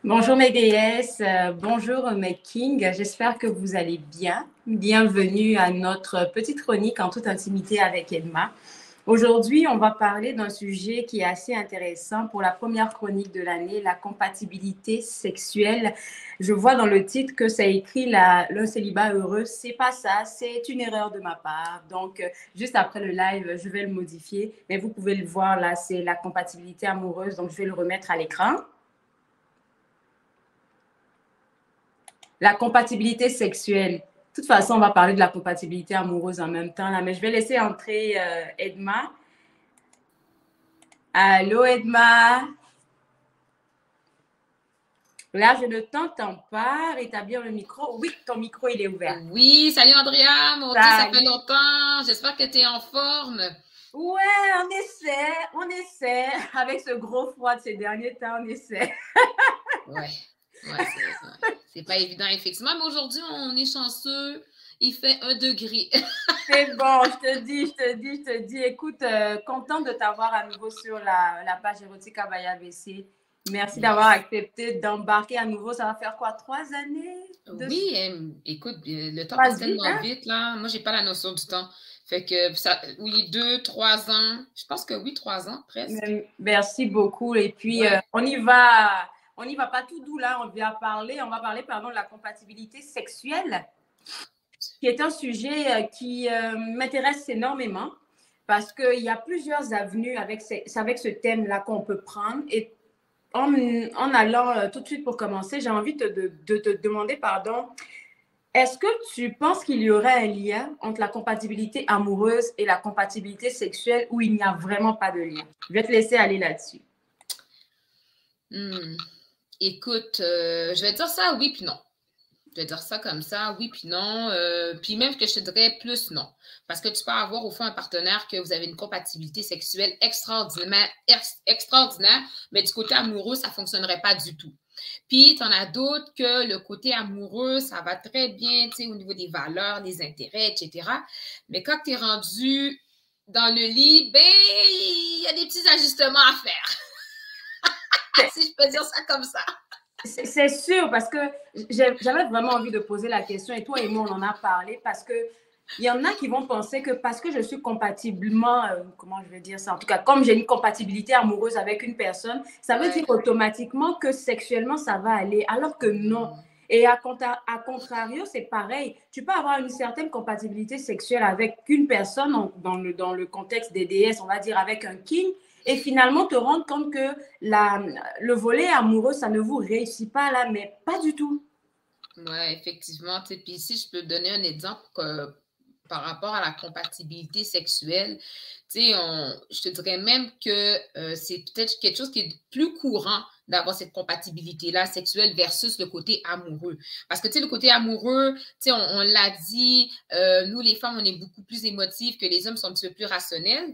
Bonjour mes déesses, bonjour mes kings, j'espère que vous allez bien. Bienvenue à notre petite chronique en toute intimité avec Edma. Aujourd'hui, on va parler d'un sujet qui est assez intéressant pour la première chronique de l'année, la compatibilité sexuelle. Je vois dans le titre que ça écrit le célibat heureux. C'est pas ça, c'est une erreur de ma part. Donc, juste après le live, je vais le modifier. Mais vous pouvez le voir là, c'est la compatibilité amoureuse. Donc, je vais le remettre à l'écran. La compatibilité sexuelle. De toute façon, on va parler de la compatibilité amoureuse en même temps, là, mais je vais laisser entrer Edma. Allô, Edma. Là, je ne t'entends pas. Rétablir le micro. Oui, ton micro, il est ouvert. Oui, salut Andrea, mon Dieu, ça fait Salut. longtemps. J'espère que tu es en forme. Ouais, on essaie. Avec ce gros froid de ces derniers temps, on essaie. Ouais, c'est pas évident, effectivement, mais aujourd'hui, on est chanceux. Il fait 1 degré. C'est bon, je te dis. Écoute, contente de t'avoir à nouveau sur la page érotique Abaya BC. Merci d'avoir Yes. accepté d'embarquer à nouveau. Ça va faire quoi, 3 années Oui, écoute, le temps passe passe vite, tellement hein? vite, là. Moi, j'ai pas la notion du temps. Fait que, ça, oui, 2, 3 ans. Je pense que oui, 3 ans, presque. Merci beaucoup. Et puis, Ouais. on y va pas tout doux là. On va parler, pardon, de la compatibilité sexuelle, qui est un sujet qui m'intéresse énormément parce qu'il y a plusieurs avenues avec ce thème-là qu'on peut prendre. Et en allant tout de suite pour commencer, j'ai envie de te demander, pardon, est-ce que tu penses qu'il y aurait un lien entre la compatibilité amoureuse et la compatibilité sexuelle ou il n'y a vraiment pas de lien? Je vais te laisser aller là-dessus. Hmm. Écoute, je vais dire ça oui puis non. Je vais dire ça comme ça, oui puis non. Puis même que je te dirais plus non. Parce que tu peux avoir au fond un partenaire que vous avez une compatibilité sexuelle extraordinaire, mais du côté amoureux, ça ne fonctionnerait pas du tout. Puis, tu en as d'autres que le côté amoureux, ça va très bien, tu sais, au niveau des valeurs, des intérêts, etc. Mais quand tu es rendu dans le lit, ben, il y a des petits ajustements à faire. Si je peux dire ça comme ça. C'est sûr, parce que j'avais vraiment envie de poser la question, et toi et moi, on en a parlé, parce que il y en a qui vont penser que parce que je suis compatiblement, comment je vais dire ça, en tout cas, comme j'ai une compatibilité amoureuse avec une personne, ça veut dire Ouais. automatiquement que sexuellement, ça va aller, alors que non. Et à contrario, c'est pareil. Tu peux avoir une certaine compatibilité sexuelle avec une personne dans le contexte des déesses, on va dire avec un king, et finalement te rendre compte que le volet amoureux, ça ne vous réussit pas là, mais pas du tout. Oui, effectivement. Puis ici, je peux donner un exemple par rapport à la compatibilité sexuelle. Je te dirais même que c'est peut-être quelque chose qui est plus courant d'avoir cette compatibilité-là sexuelle versus le côté amoureux. Parce que, tu sais, le côté amoureux, on l'a dit, nous, les femmes, on est beaucoup plus émotives que les hommes sont un petit peu plus rationnels.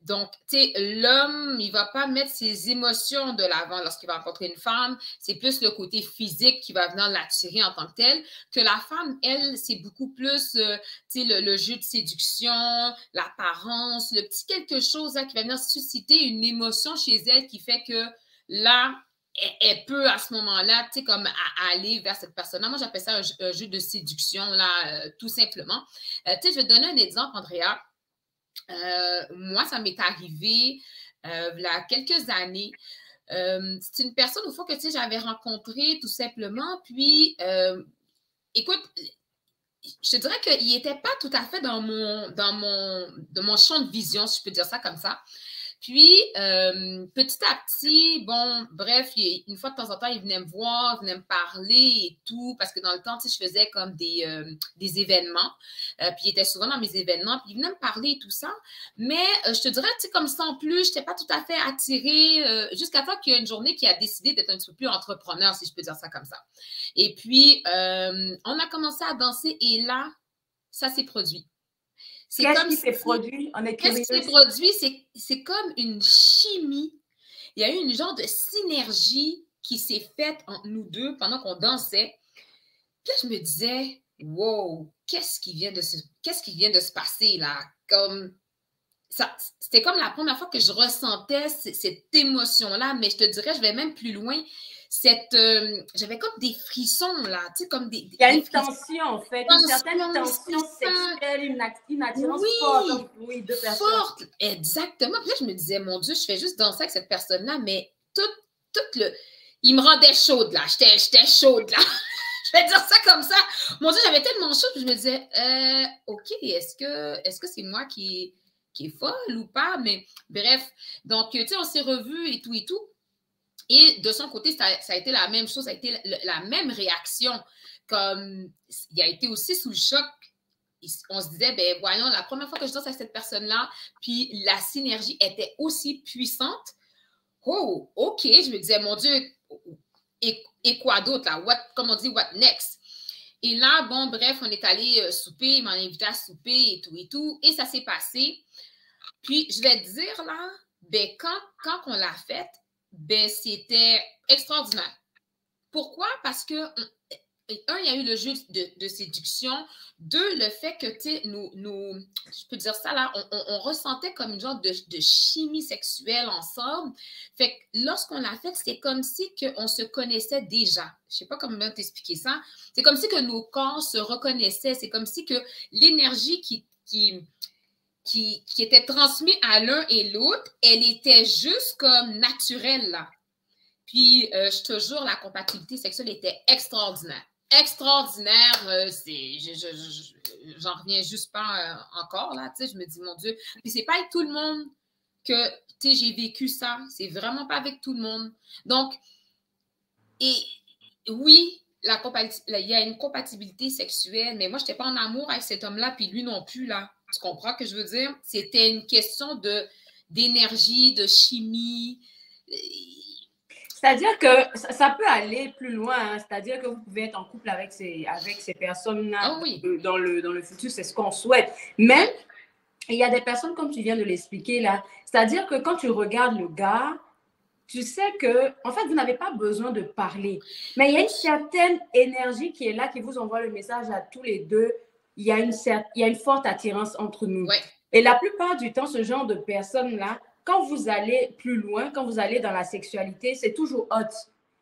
Donc, tu sais, l'homme, il ne va pas mettre ses émotions de l'avant lorsqu'il va rencontrer une femme. C'est plus le côté physique qui va venir l'attirer en tant que tel. Que la femme, elle, c'est beaucoup plus, tu sais, le jeu de séduction, l'apparence, le petit quelque chose là, qui va venir susciter une émotion chez elle qui fait que là, elle peut à ce moment-là, tu sais, comme aller vers cette personne-là. Moi, j'appelle ça un jeu de séduction, là, tout simplement. Tu sais, je vais te donner un exemple, Andrea. Moi, ça m'est arrivé il y a quelques années. C'est une personne, au fond, que tu sais, j'avais rencontrée tout simplement. Puis, écoute, je te dirais qu'il n'était pas tout à fait dans mon champ de vision, si je peux dire ça comme ça. Puis, petit à petit, bon, bref, une fois de temps en temps, il venait me voir, il venait me parler et tout, parce que dans le temps, tu sais, je faisais comme des événements, puis il était souvent dans mes événements, puis il venait me parler et tout ça, mais je te dirais, tu sais, comme sans plus, je n'étais pas tout à fait attirée, jusqu'à temps qu'il y a une journée qui a décidé d'être un petit peu plus entrepreneur, si je peux dire ça comme ça. Et puis, on a commencé à danser, et là, ça s'est produit. C'est Qu'est-ce comme qui s'est si produit? On est qu'est-ce qui s'est curieuse. produit? C'est comme une chimie. Il y a eu une genre de synergie qui s'est faite entre nous deux pendant qu'on dansait. Puis là, je me disais, wow, qu'est-ce qui vient de se passer là? Comme ça, c'était comme la première fois que je ressentais cette émotion-là, mais je te dirais, je vais même plus loin. j'avais comme des frissons, là, tu sais, comme Il y a des une frissons. tension, en fait, une certaine tension sexuelle, une attirance forte Oui, entre deux personnes. forte, exactement. Puis là, je me disais, mon Dieu, je fais juste danser avec cette personne-là, mais tout le... Il me rendait chaude, là. J'étais chaude, là. Je vais dire ça comme ça. Mon Dieu, j'avais tellement chaud que je me disais, OK, est-ce que c'est moi qui est folle ou pas? Mais bref, donc, tu sais, on s'est revus et tout et tout. Et de son côté, ça a été la même chose, ça a été la même réaction. Comme il a été aussi sous le choc. On se disait, ben voyons, la première fois que je danse avec cette personne-là, puis la synergie était aussi puissante. Oh, OK, je me disais, mon Dieu, et quoi d'autre là? Comme on dit, what next? Et là, bon, bref, on est allé souper, il m'a invité à souper et tout, et ça s'est passé. Puis, je vais te dire là, ben quand on l'a fait, ben c'était extraordinaire. Pourquoi? Parce que, un, il y a eu le jeu de séduction. Deux, le fait que, tu sais, je peux dire ça là, on ressentait comme une genre de chimie sexuelle ensemble. Fait que lorsqu'on l'a fait, c'est comme si on se connaissait déjà. Je sais pas comment t'expliquer ça. C'est comme si que nos corps se reconnaissaient. C'est comme si que l'énergie qui était transmise à l'un et l'autre, elle était juste comme naturelle là. Puis, je te jure, la compatibilité sexuelle était extraordinaire. Extraordinaire, j'en reviens juste pas encore, là, tu sais, je me dis, mon Dieu. Puis, c'est pas avec tout le monde que, tu sais, j'ai vécu ça. C'est vraiment pas avec tout le monde. Donc, et oui, il y a une compatibilité sexuelle, mais moi, je n'étais pas en amour avec cet homme-là, puis lui non plus, là. Tu comprends ce que je veux dire? C'était une question d'énergie, de chimie. C'est-à-dire que ça peut aller plus loin. Hein. C'est-à-dire que vous pouvez être en couple avec ces personnes-là Oh oui. dans le futur, c'est ce qu'on souhaite. Mais il y a des personnes, comme tu viens de l'expliquer là, c'est-à-dire que quand tu regardes le gars, tu sais que, en fait, vous n'avez pas besoin de parler. Mais il y a une certaine énergie qui est là, qui vous envoie le message à tous les deux. Il y a une forte attirance entre nous. Ouais. Et la plupart du temps, ce genre de personnes-là, quand vous allez plus loin, quand vous allez dans la sexualité, c'est toujours hot.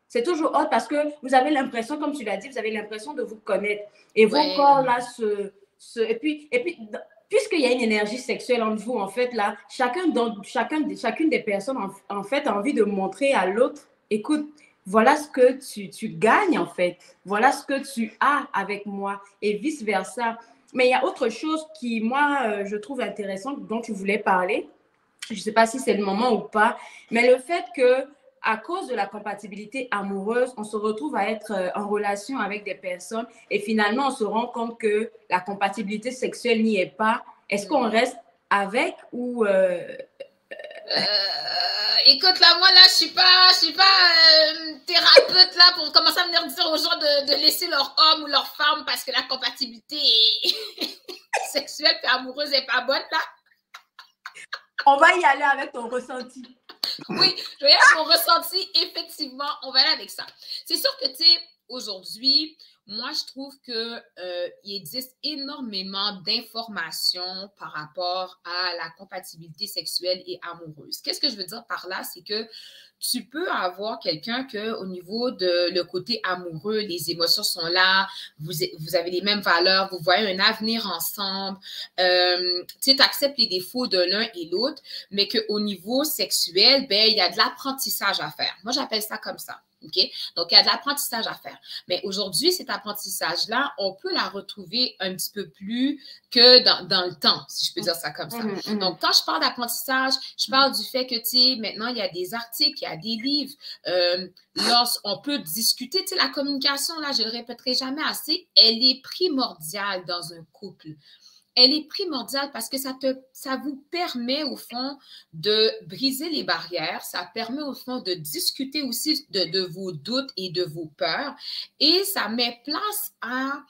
C'est toujours hot parce que vous avez l'impression, comme tu l'as dit, vous avez l'impression de vous connaître. Et vos corps là et puis puisqu'il y a une énergie sexuelle entre vous, en fait, là, chacune des personnes, en fait, a envie de montrer à l'autre, écoute, voilà ce que tu gagnes, en fait. Voilà ce que tu as avec moi et vice-versa. Mais il y a autre chose qui, moi, je trouve intéressante dont tu voulais parler. Je ne sais pas si c'est le moment ou pas, mais le fait que à cause de la compatibilité amoureuse, on se retrouve à être en relation avec des personnes et finalement, on se rend compte que la compatibilité sexuelle n'y est pas. Est-ce qu'on reste avec ou... Écoute, là, moi, là, je suis pas thérapeute, là, pour commencer à venir dire aux gens de laisser leur homme ou leur femme parce que la compatibilité sexuelle et amoureuse n'est pas bonne, là. On va y aller avec ton ressenti. Oui, je vais y aller avec mon ressenti. Effectivement, on va aller avec ça. C'est sûr que, tu sais, aujourd'hui, moi, je trouve qu'il existe énormément d'informations par rapport à la compatibilité sexuelle et amoureuse. Qu'est-ce que je veux dire par là? C'est que tu peux avoir quelqu'un que au niveau de le côté amoureux, les émotions sont là, vous avez les mêmes valeurs, vous voyez un avenir ensemble, tu acceptes les défauts de l'un et l'autre, mais qu'au niveau sexuel, ben, il y a de l'apprentissage à faire. Moi, j'appelle ça comme ça. OK? Donc, il y a de l'apprentissage à faire. Mais aujourd'hui, cet apprentissage-là, on peut la retrouver un petit peu plus que dans le temps, si je peux dire ça comme ça. Donc, quand je parle d'apprentissage, je parle du fait que, tu sais, maintenant, il y a des articles, il y a des livres. On peut discuter, tu sais, la communication, là, je ne le répéterai jamais assez, elle est primordiale dans un couple. Elle est primordiale parce que ça vous permet, au fond, de briser les barrières. Ça permet, au fond, de discuter aussi de vos doutes et de vos peurs. Et ça met place à,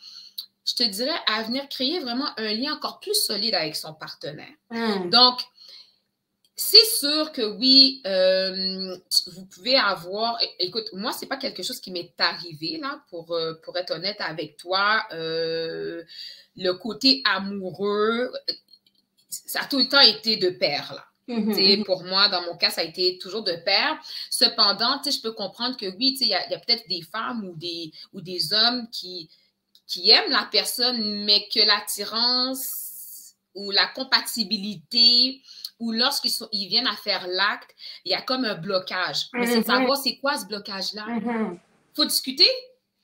je te dirais, à venir créer vraiment un lien encore plus solide avec son partenaire. Donc, c'est sûr que oui, vous pouvez avoir... Écoute, moi, c'est pas quelque chose qui m'est arrivé, là, pour être honnête avec toi. Le côté amoureux, ça a tout le temps été de pair, là. Pour moi, dans mon cas, ça a été toujours de pair. Cependant, je peux comprendre que oui, il y a peut-être des femmes ou des hommes qui aiment la personne, mais que l'attirance ou la compatibilité ou lorsqu'ils viennent à faire l'acte, il y a comme un blocage. Mais c'est de savoir c'est quoi ce blocage-là. Il faut discuter.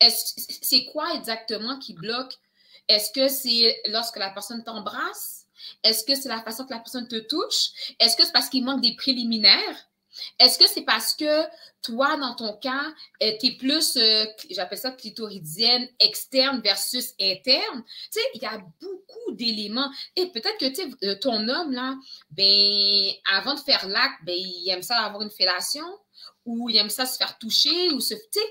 C'est quoi exactement qui bloque? Est-ce que c'est lorsque la personne t'embrasse? Est-ce que c'est la façon que la personne te touche? Est-ce que c'est parce qu'il manque des préliminaires? Est-ce que c'est parce que toi, dans ton cas, tu es plus, j'appelle ça clitoridienne, externe versus interne? Tu sais, il y a beaucoup d'éléments. Et peut-être que ton homme, là, ben, avant de faire l'acte, ben, il aime ça avoir une fellation ou il aime ça se faire toucher ou se... Tu sais,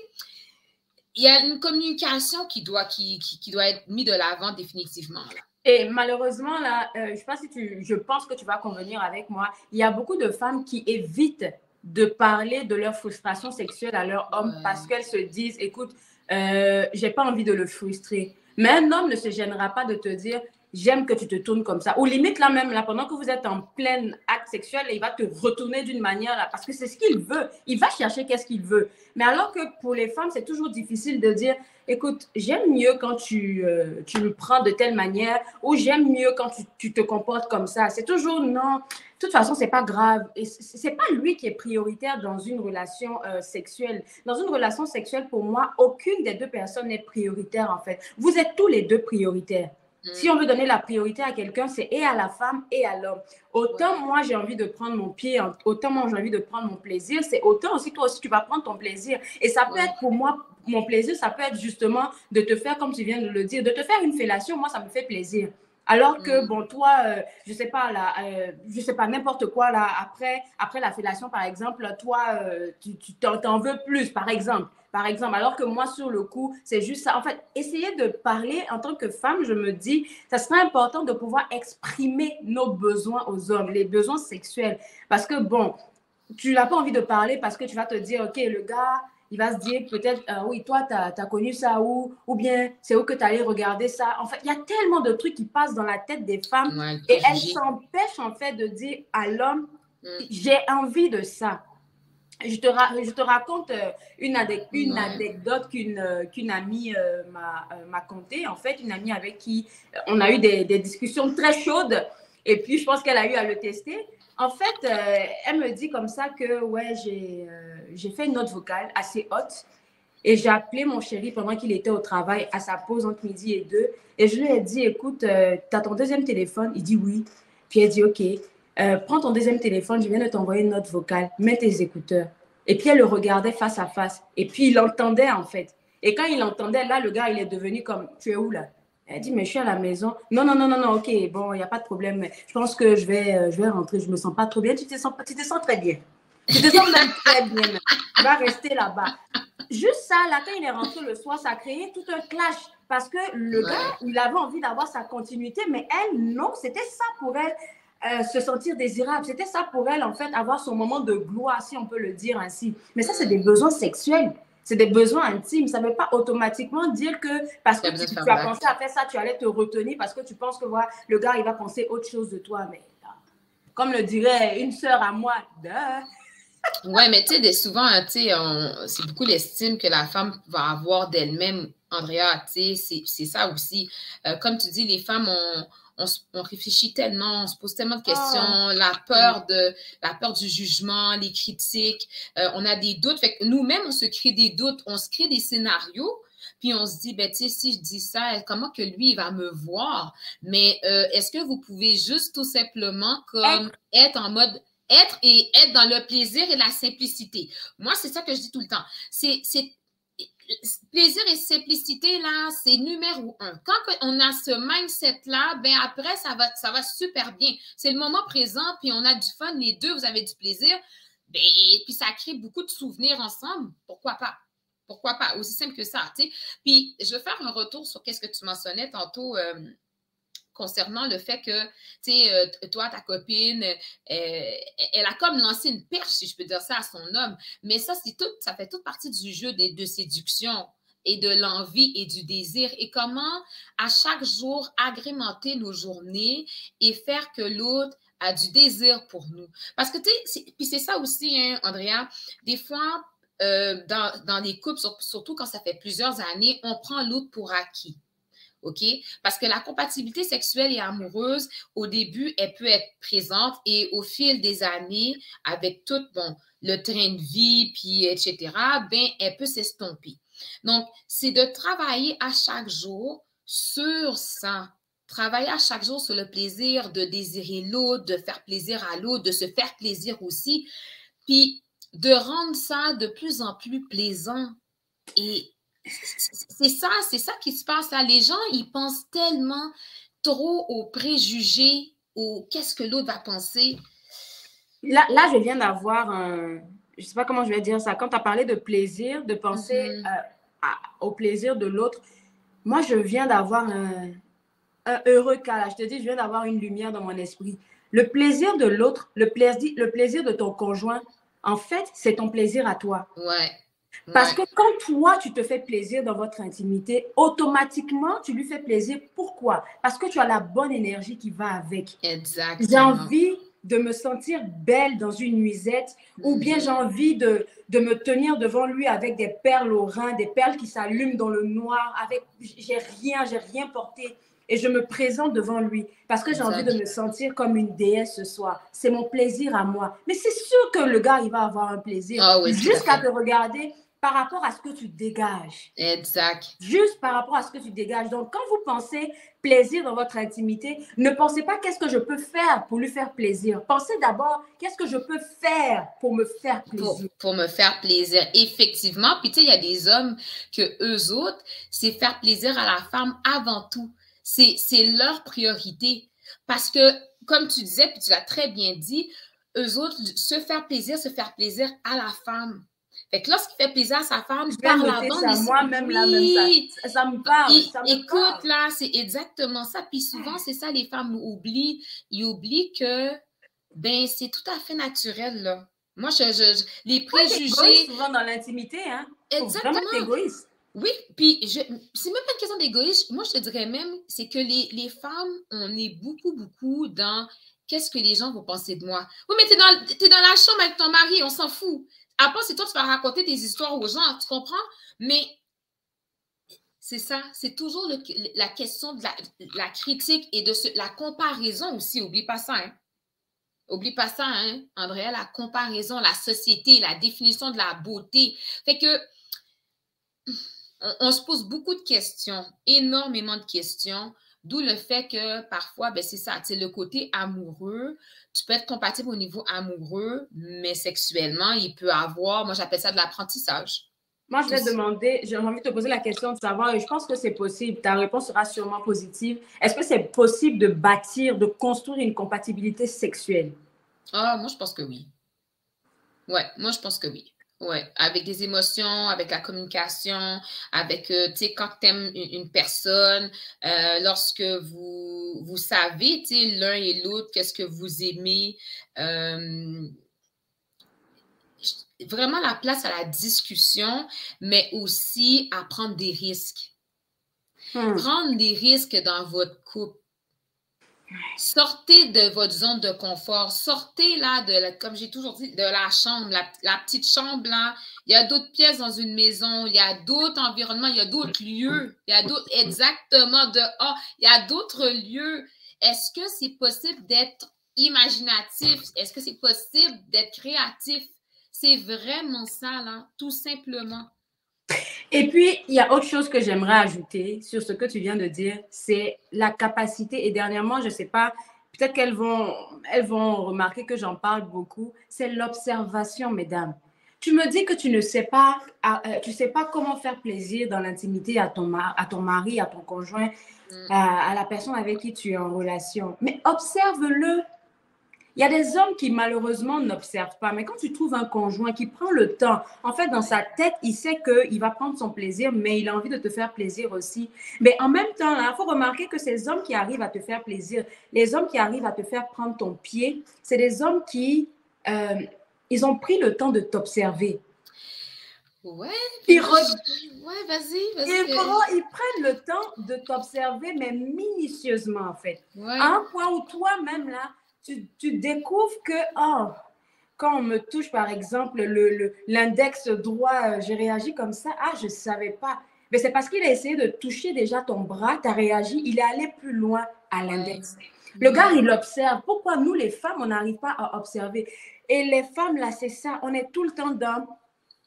il y a une communication qui doit être mise de l'avant définitivement, là. Et malheureusement, là, je pense que tu vas convenir avec moi, il y a beaucoup de femmes qui évitent de parler de leur frustration sexuelle à leur homme parce qu'elles se disent, écoute, j'ai pas envie de le frustrer. Mais un homme ne se gênera pas de te dire, j'aime que tu te tournes comme ça. Ou limite, là même, là, pendant que vous êtes en plein acte sexuel, il va te retourner d'une manière, là, parce que c'est ce qu'il veut. Il va chercher qu'est-ce qu'il veut. Mais alors que pour les femmes, c'est toujours difficile de dire, écoute, j'aime mieux quand tu me prends de telle manière, ou j'aime mieux quand tu te comportes comme ça. C'est toujours non. De toute façon, c'est pas grave. Et c'est pas lui qui est prioritaire dans une relation sexuelle. Dans une relation sexuelle, pour moi, aucune des deux personnes n'est prioritaire, en fait. Vous êtes tous les deux prioritaires. Si on veut donner la priorité à quelqu'un, c'est et à la femme et à l'homme. Autant moi, j'ai envie de prendre mon pied, autant moi, j'ai envie de prendre mon plaisir, c'est autant aussi toi aussi, tu vas prendre ton plaisir. Et ça peut être pour moi, mon plaisir, ça peut être justement de te faire, comme tu viens de le dire, de te faire une fellation, moi, ça me fait plaisir. Alors que, bon, toi, je sais pas, là, je sais pas, n'importe quoi, là, après la fellation, par exemple, toi, tu t'en veux plus, par exemple. Alors que moi, sur le coup, c'est juste ça. En fait, essayer de parler en tant que femme, je me dis, ça serait important de pouvoir exprimer nos besoins aux hommes, les besoins sexuels. Parce que, bon, tu n'as pas envie de parler parce que tu vas te dire, OK, le gars, il va se dire peut-être, oui, toi, tu as connu ça où? Ou bien, c'est où que tu allais regarder ça? En fait, il y a tellement de trucs qui passent dans la tête des femmes et elles s'empêchent, en fait, de dire à l'homme, j'ai envie de ça. Je te raconte une anecdote qu'une amie m'a contée. En fait, une amie avec qui on a eu des discussions très chaudes. Et puis, je pense qu'elle a eu à le tester. En fait, elle me dit comme ça que, ouais, j'ai fait une note vocale assez haute. Et j'ai appelé mon chéri pendant qu'il était au travail à sa pause entre midi et 2. Et je lui ai dit, écoute, tu as ton deuxième téléphone? Il dit oui. Puis elle dit, OK, prends ton deuxième téléphone, je viens de t'envoyer une note vocale, mets tes écouteurs. Et puis elle le regardait face à face. Et puis il l'entendait en fait. Et quand il l'entendait, là, le gars, il est devenu comme, tu es où là? Elle dit, mais je suis à la maison. Non, non, non, non, non, OK, bon, il n'y a pas de problème. Je pense que je vais rentrer, je ne me sens pas trop bien. Tu te sens très bien. Tu te sens même très bien. Tu vas rester là-bas. Juste ça, là, quand il est rentré le soir, ça a créé tout un clash. Parce que le gars, il avait envie d'avoir sa continuité, mais elle, non, c'était ça pour elle. Se sentir désirable. C'était ça pour elle, en fait, avoir son moment de gloire, si on peut le dire ainsi. Mais ça, c'est des besoins sexuels. C'est des besoins intimes. Ça ne veut pas automatiquement dire que parce que tu as pensé à faire ça, tu allais te retenir parce que tu penses que voilà, le gars, il va penser autre chose de toi. Mais comme le dirait une sœur à moi, ouais, mais tu sais, souvent, tu sais, c'est beaucoup l'estime que la femme va avoir d'elle-même, Andrea, tu sais, c'est ça aussi. Comme tu dis, les femmes, on réfléchit tellement, on se pose tellement de questions, la peur du jugement, les critiques, on a des doutes. Fait que nous-mêmes, on se crée des doutes, on se crée des scénarios, puis on se dit, ben, tu sais, si je dis ça, comment que lui, il va me voir? Mais est-ce que vous pouvez juste tout simplement comme être en mode être dans le plaisir et la simplicité. Moi, c'est ça que je dis tout le temps. C'est plaisir et simplicité, là, c'est numéro un. Quand on a ce mindset-là, ben après, ça va super bien. C'est le moment présent, puis on a du fun, les deux, vous avez du plaisir, ben, puis ça crée beaucoup de souvenirs ensemble. Pourquoi pas? Pourquoi pas? Aussi simple que ça, tu sais. Puis, je vais faire un retour sur qu'est-ce que tu mentionnais tantôt, concernant le fait que, tu sais, toi, ta copine, elle a comme lancé une perche, si je peux dire ça, à son homme. Mais ça, ça fait toute partie du jeu de séduction et de l'envie et du désir. Et comment, à chaque jour, agrémenter nos journées et faire que l'autre a du désir pour nous. Parce que, tu sais, puis c'est ça aussi, hein, Andrea, des fois, dans les couples, surtout quand ça fait plusieurs années, on prend l'autre pour acquis. OK? Parce que la compatibilité sexuelle et amoureuse, au début, elle peut être présente et au fil des années, avec tout, bon, le train de vie, puis etc., ben, elle peut s'estomper. Donc, c'est de travailler à chaque jour sur ça. Travailler à chaque jour sur le plaisir de désirer l'autre, de faire plaisir à l'autre, de se faire plaisir aussi, puis de rendre ça de plus en plus plaisant. Et c'est ça qui se passe là. Les gens, ils pensent tellement trop aux préjugés, au qu'est-ce que l'autre va penser. Là, je viens d'avoir un... Je ne sais pas comment je vais dire ça. Quand tu as parlé de plaisir, de penser au plaisir de l'autre, moi, je viens d'avoir un heureux cas. Là. Je te dis, je viens d'avoir une lumière dans mon esprit. Le plaisir de l'autre, le plaisir de ton conjoint, en fait, c'est ton plaisir à toi. Ouais. Parce que quand toi, tu te fais plaisir dans votre intimité, automatiquement, tu lui fais plaisir. Pourquoi? Parce que tu as la bonne énergie qui va avec. Exactement. J'ai envie de me sentir belle dans une nuisette ou bien j'ai envie de me tenir devant lui avec des perles au rein, des perles qui s'allument dans le noir, avec j'ai rien porté et je me présente devant lui parce que j'ai envie de me sentir comme une déesse ce soir. C'est mon plaisir à moi. Mais c'est sûr que le gars, il va avoir un plaisir jusqu'à te regarder par rapport à ce que tu dégages. Exact. Juste par rapport à ce que tu dégages. Donc, quand vous pensez plaisir dans votre intimité, ne pensez pas qu'est-ce que je peux faire pour lui faire plaisir. Pensez d'abord qu'est-ce que je peux faire pour me faire plaisir. Pour me faire plaisir, effectivement. Puis, tu sais, il y a des hommes que eux autres, c'est faire plaisir à la femme avant tout. C'est leur priorité. Parce que, comme tu disais, puis tu l'as très bien dit, eux autres, se faire plaisir à la femme. Fait que lorsqu'il fait plaisir à sa femme, par la bande moi-même là, même ça me parle. Écoute, là, c'est exactement ça. Puis souvent, c'est ça, les femmes oublient. Ils oublient que, ben, c'est tout à fait naturel, là. Moi, les préjugés... souvent dans l'intimité, hein. Exactement. Faut vraiment être égoïste. Oui, puis c'est même pas une question d'égoïsme. Moi, je te dirais même, c'est que les femmes, on est beaucoup dans qu'est-ce que les gens vont penser de moi. Oui, mais t'es dans la chambre avec ton mari, on s'en fout. Après, c'est toi, tu vas raconter tes histoires aux gens, tu comprends? Mais c'est ça, c'est toujours la question de la critique et de la comparaison aussi. Oublie pas ça, hein? Oublie pas ça, hein, Andrea, la comparaison, la société, la définition de la beauté. Fait que on se pose beaucoup de questions, énormément de questions, d'où le fait que parfois, ben c'est ça, tu sais, le côté amoureux, tu peux être compatible au niveau amoureux, mais sexuellement, il peut avoir, moi j'appelle ça de l'apprentissage. Moi, je vais demander, j'ai envie de te poser la question de savoir, et je pense que c'est possible, ta réponse sera sûrement positive. Est-ce que c'est possible de bâtir, de construire une compatibilité sexuelle? Ah, moi je pense que oui. Ouais, moi je pense que oui. Ouais, avec des émotions, avec la communication, avec, tu sais, quand tu aimes une personne, lorsque vous savez, tu sais, l'un et l'autre, qu'est-ce que vous aimez, vraiment la place à la discussion, mais aussi à prendre des risques. Prendre des risques dans votre couple. Sortez de votre zone de confort. Sortez là, comme j'ai toujours dit, de la chambre, la petite chambre là. Il y a d'autres pièces dans une maison, il y a d'autres environnements, il y a d'autres lieux. Il y a d'autres, exactement, il y a d'autres lieux. Est-ce que c'est possible d'être imaginatif? Est-ce que c'est possible d'être créatif? C'est vraiment ça, là, tout simplement. Et puis, il y a autre chose que j'aimerais ajouter sur ce que tu viens de dire, c'est la capacité. Et dernièrement, je ne sais pas, peut-être elles vont remarquer que j'en parle beaucoup, c'est l'observation, mesdames. Tu me dis que tu ne sais pas, comment faire plaisir dans l'intimité à ton mari, à ton conjoint, à la personne avec qui tu es en relation. Mais observe-le. Il y a des hommes qui malheureusement n'observent pas, mais quand tu trouves un conjoint qui prend le temps, en fait, dans sa tête, il sait qu'il va prendre son plaisir, mais il a envie de te faire plaisir aussi. Mais en même temps, il faut remarquer que ces hommes qui arrivent à te faire plaisir, les hommes qui arrivent à te faire prendre ton pied, c'est des hommes qui, ils ont pris le temps de t'observer. Ouais, vas-y. Ils prennent le temps de t'observer, mais minutieusement, en fait. Ouais. À un point où toi-même, là, tu découvres que, oh, quand on me touche, par exemple, l'index droit, j'ai réagi comme ça. Ah, je ne savais pas. Mais c'est parce qu'il a essayé de toucher déjà ton bras, tu as réagi, il est allé plus loin à l'index. Le gars, il observe. Pourquoi nous, les femmes, on n'arrive pas à observer? Et les femmes, là, c'est ça. On est tout le temps dans...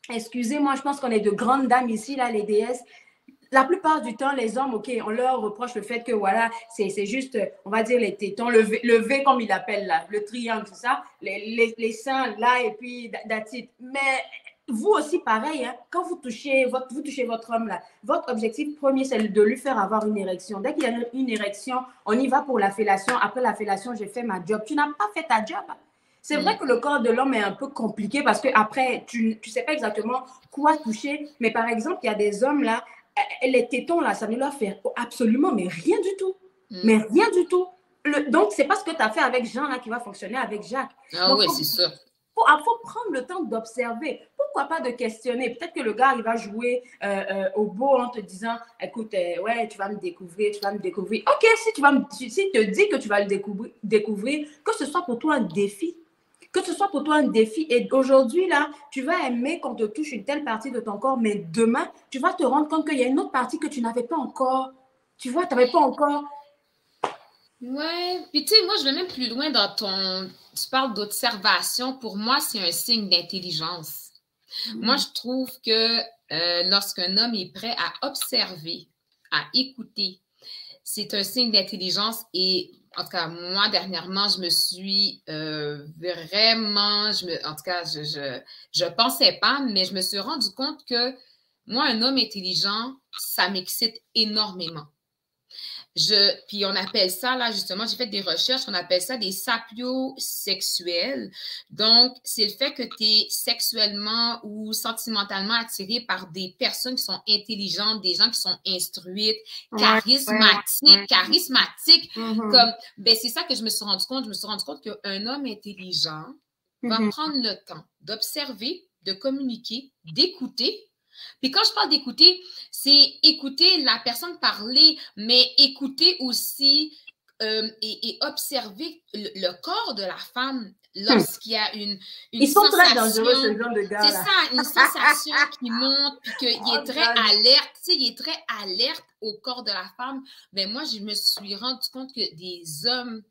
Excusez-moi, je pense qu'on est de grandes dames ici, là, les déesses. La plupart du temps, les hommes, OK, on leur reproche le fait que, voilà, c'est juste, on va dire, les tétons, le v comme il appelle là, le triangle, tout ça, les seins là, et puis that's it. Mais vous aussi, pareil, hein, quand vous touchez votre homme là, votre objectif premier, c'est de lui faire avoir une érection. Dès qu'il y a une érection, on y va pour la fellation. Après la fellation, j'ai fait ma job. Tu n'as pas fait ta job. C'est vrai que le corps de l'homme est un peu compliqué parce que après, tu sais pas exactement quoi toucher. Mais par exemple, il y a des hommes là, les tétons là, ça ne leur fait absolument mais rien du tout. Mais rien du tout. Donc, c'est pas ce que tu as fait avec Jean là qui va fonctionner avec Jacques. Ah oui, c'est sûr. Faut prendre le temps d'observer. Pourquoi pas de questionner? Peut-être que le gars, il va jouer au beau en te disant, écoute, ouais, tu vas me découvrir, tu vas me découvrir. OK, si il te dit que tu vas le découvrir, que ce soit pour toi un défi. Que ce soit pour toi un défi. Et aujourd'hui, là, tu vas aimer qu'on te touche une telle partie de ton corps, mais demain, tu vas te rendre compte qu'il y a une autre partie que tu n'avais pas encore. Tu vois, tu n'avais pas encore. Ouais. Puis, tu sais, moi, je vais même plus loin dans ton... Tu parles d'observation. Pour moi, c'est un signe d'intelligence. Moi, je trouve que lorsqu'un homme est prêt à observer, à écouter, c'est un signe d'intelligence. Et en tout cas, moi, dernièrement, je me suis vraiment, en tout cas, je pensais pas, mais je me suis rendu compte que moi, un homme intelligent, ça m'excite énormément. Puis on appelle ça, là, justement, j'ai fait des recherches, on appelle ça des sapiosexuels. Donc, c'est le fait que tu es sexuellement ou sentimentalement attiré par des personnes qui sont intelligentes, des gens qui sont instruites, charismatiques. Comme, ben, c'est ça que je me suis rendu compte. Je me suis rendu compte qu'un homme intelligent va prendre le temps d'observer, de communiquer, d'écouter. Puis quand je parle d'écouter, c'est écouter la personne parler, mais écouter aussi et observer le corps de la femme lorsqu'il y a une Ils sont très dangereux, ce genre de gars-là. C'est ça, une sensation qui monte, puis qu'il est très alerte, tu sais, il est très alerte au corps de la femme. Mais moi, je me suis rendu compte que des hommes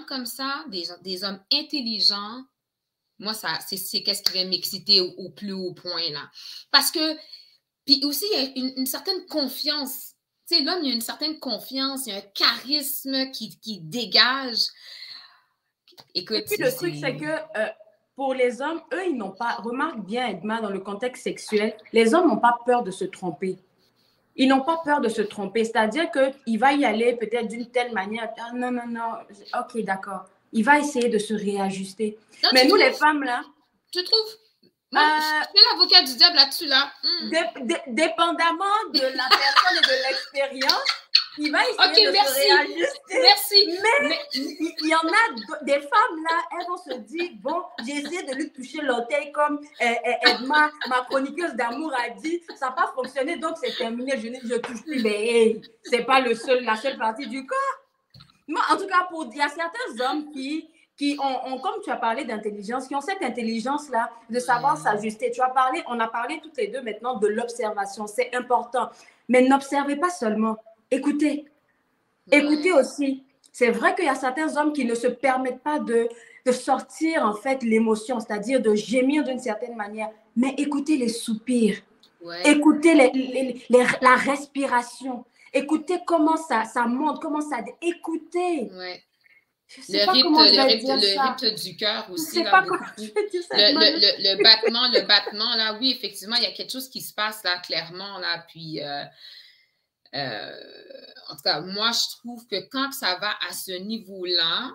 comme ça, des hommes intelligents, moi, c'est qu'est-ce qui va m'exciter au plus haut point, là. Parce que, puis aussi, il y a une certaine confiance. Tu sais, l'homme, il y a une certaine confiance, il y a un charisme qui dégage. Écoute, et puis le truc, c'est que pour les hommes, eux, ils n'ont pas, remarque bien, Edma, dans le contexte sexuel, les hommes n'ont pas peur de se tromper. Ils n'ont pas peur de se tromper. C'est-à-dire qu'il va y aller peut-être d'une telle manière. Ah, non, OK, d'accord. Il va essayer de se réajuster. Non, mais nous, les femmes, là... Tu trouves? Moi, je fais l'avocat du diable là-dessus, là. Dépendamment de la personne et de l'expérience, il va essayer de se réajuster. Merci. Mais il y en a des femmes, là, elles vont se dire, bon, j'ai essayé de lui toucher l'orteil comme Edma, ma chroniqueuse d'amour, a dit, ça n'a pas fonctionné, donc c'est terminé, je ne touche plus. Mais hey, ce n'est pas la seule partie du corps. Moi, en tout cas, il y a certains hommes qui ont, comme tu as parlé d'intelligence, qui ont cette intelligence-là de savoir s'ajuster. On a parlé toutes les deux maintenant de l'observation. C'est important. Mais n'observez pas seulement. Écoutez. Écoutez aussi. C'est vrai qu'il y a certains hommes qui ne se permettent pas de sortir, en fait, l'émotion, c'est-à-dire de gémir d'une certaine manière. Mais écoutez les soupirs. Écoutez la respiration. Écoutez comment ça monte, comment ça... Écoutez. Le rythme du cœur aussi. Je sais pas comment je vais dire ça. Le battement, là, oui, effectivement, il y a quelque chose qui se passe là, clairement, là, puis en tout cas, moi, je trouve que quand ça va à ce niveau-là,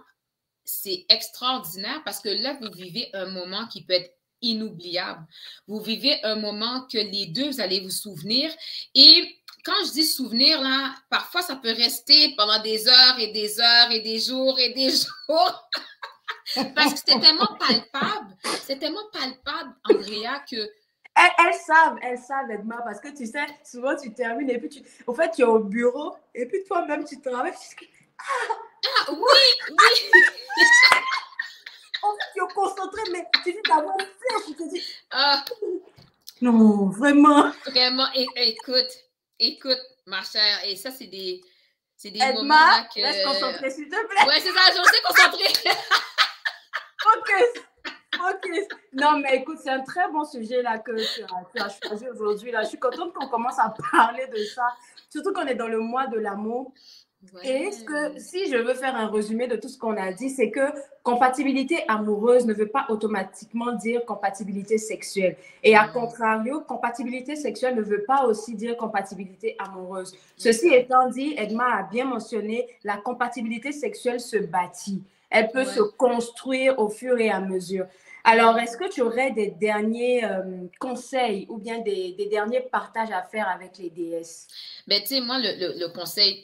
c'est extraordinaire parce que là, vous vivez un moment qui peut être inoubliable. Vous vivez un moment que les deux, vous allez vous souvenir et quand je dis souvenir, là, parfois, ça peut rester pendant des heures et des heures et des jours et des jours. Parce que c'est tellement palpable, Andrea, que... Elles savent, Edma, parce que tu sais, souvent, tu termines et puis au fait, tu es au bureau et puis toi-même, tu travailles. Ah, oui, oui. En fait, tu es concentré, mais tu dis d'avoir une flèche. Tu te dis, Ah, non, vraiment. vraiment, écoute, ma chère, et ça, c'est des moments Edma, là reste que... concentré, s'il te plaît. Ouais, c'est ça, je me suis concentrée. Ok, ok. Non, mais écoute, c'est un très bon sujet là que tu as choisi aujourd'hui. Là. Je suis contente qu'on commence à parler de ça. Surtout qu'on est dans le mois de l'amour. Et ce que, Ouais. si je veux faire un résumé de tout ce qu'on a dit, c'est que compatibilité amoureuse ne veut pas automatiquement dire compatibilité sexuelle. Et à Non, contrario, compatibilité sexuelle ne veut pas aussi dire compatibilité amoureuse. Ceci exact. étant dit, Edma a bien mentionné, la compatibilité sexuelle se bâtit. Elle peut se Ouais. construire au fur et à mesure. Alors, est-ce que tu aurais des derniers conseils ou bien des derniers partages à faire avec les DS? Ben, tu sais, moi, le conseil,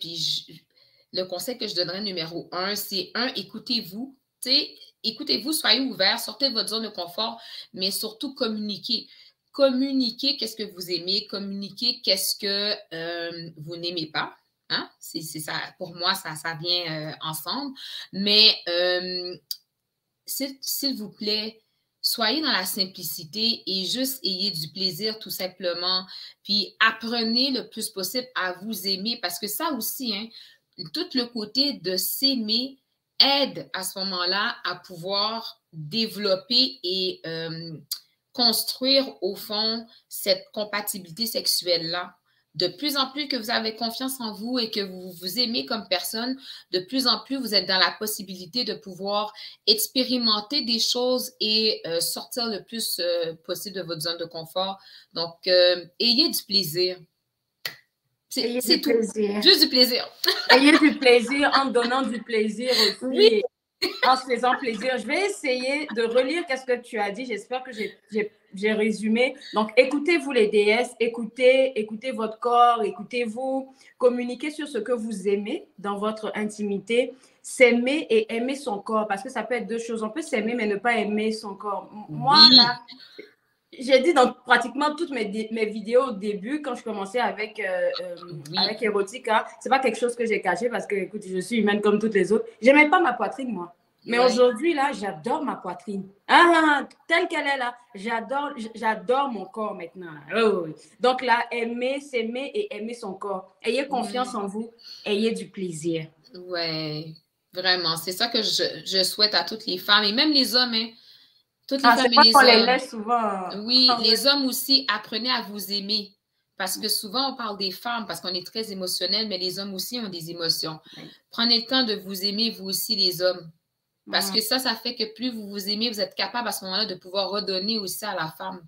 le conseil que je donnerais numéro un, c'est écoutez-vous. Tu sais, écoutez-vous, soyez ouverts, sortez de votre zone de confort, mais surtout communiquez. Communiquez qu'est-ce que vous aimez, communiquez qu'est-ce que vous n'aimez pas. Hein? C'est ça, pour moi, ça vient ensemble. Mais s'il vous plaît, soyez dans la simplicité et juste ayez du plaisir tout simplement. Puis apprenez le plus possible à vous aimer parce que ça aussi, hein, tout le côté de s'aimer aide à ce moment-là à pouvoir développer et construire au fond cette compatibilité sexuelle-là. De plus en plus que vous avez confiance en vous et que vous vous aimez comme personne, de plus en plus vous êtes dans la possibilité de pouvoir expérimenter des choses et sortir le plus possible de votre zone de confort. Donc, ayez du plaisir. Ayez C'est du tout. plaisir. Juste du plaisir. Ayez du plaisir en donnant du plaisir Oui. aussi, en se faisant plaisir. Je vais essayer de relire qu'est-ce que tu as dit. J'espère que j'ai résumé. Donc, écoutez-vous les déesses, écoutez votre corps, écoutez-vous, communiquez sur ce que vous aimez dans votre intimité. S'aimer et aimer son corps, parce que ça peut être deux choses. On peut s'aimer, mais ne pas aimer son corps. Moi, Oui. là, j'ai dit dans pratiquement toutes mes vidéos au début, quand je commençais Oui. avec Erotica, c'est pas quelque chose que j'ai caché parce que, écoute, je suis humaine comme toutes les autres. J'aimais pas ma poitrine, moi. Mais Ouais. aujourd'hui, là, j'adore ma poitrine. Ah, telle qu'elle est là. J'adore mon corps maintenant. Oh, oui. Donc là, aimer, s'aimer et aimer son corps. Ayez confiance Ouais. en vous. Ayez du plaisir. Ouais. Vraiment. C'est ça que je souhaite à toutes les femmes et même les hommes, hein. Toutes les Ah, c'est femmes et pas qu'on les les hommes. laisse souvent. Oui, les hommes aussi, apprenez à vous aimer. Parce que souvent, on parle des femmes parce qu'on est très émotionnel, mais les hommes aussi ont des émotions. Prenez le temps de vous aimer, vous aussi, les hommes. Parce que ça fait que plus vous vous aimez, vous êtes capable à ce moment-là de pouvoir redonner aussi à la femme.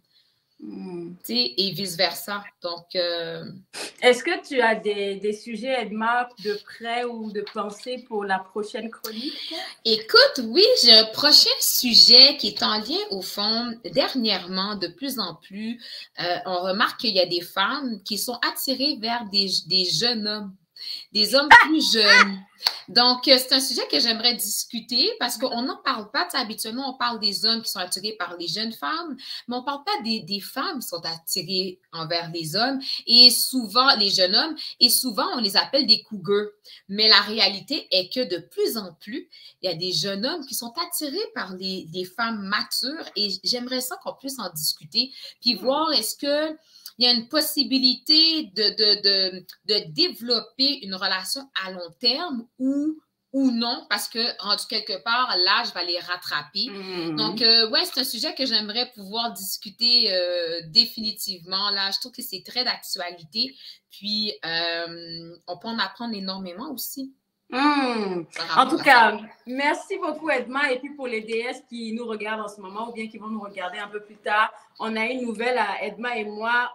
Et vice-versa. Donc, est-ce que tu as des sujets, Edma, de près ou de pensée pour la prochaine chronique? écoute, oui, j'ai un prochain sujet qui est en lien au fond. Dernièrement, de plus en plus, on remarque qu'il y a des femmes qui sont attirées vers des jeunes hommes, des hommes plus jeunes. Donc, c'est un sujet que j'aimerais discuter parce qu'on n'en parle pas. Habituellement, on parle des hommes qui sont attirés par les jeunes femmes, mais on ne parle pas des femmes qui sont attirées envers les hommes et souvent, les jeunes hommes, et souvent, on les appelle des cougars. Mais la réalité est que de plus en plus, il y a des jeunes hommes qui sont attirés par les femmes matures et j'aimerais ça qu'on puisse en discuter puis voir est-ce que il y a une possibilité de développer une relation à long terme ou non, parce que rendu quelque part, l'âge va les rattraper. Donc, ouais, c'est un sujet que j'aimerais pouvoir discuter définitivement. Là, je trouve que c'est très d'actualité. Puis, on peut en apprendre énormément aussi. En tout cas, merci beaucoup, Edma. Et puis pour les DS qui nous regardent en ce moment ou bien qui vont nous regarder un peu plus tard, on a une nouvelle à Edma et moi.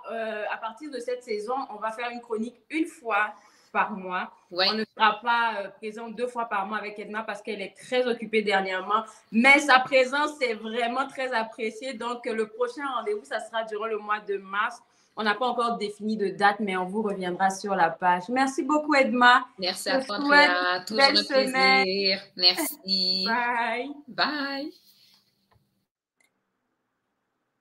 À partir de cette saison, on va faire une chronique une fois par mois. Ouais. On ne sera pas présent 2 fois par mois avec Edma parce qu'elle est très occupée dernièrement. Mais sa présence est vraiment très appréciée. Donc, le prochain rendez-vous, ça sera durant le mois de mars. On n'a pas encore défini de date, mais on vous reviendra sur la page. Merci beaucoup, Edma. Merci à toi, Andrea. Toujours un plaisir. Merci. Bye. Bye.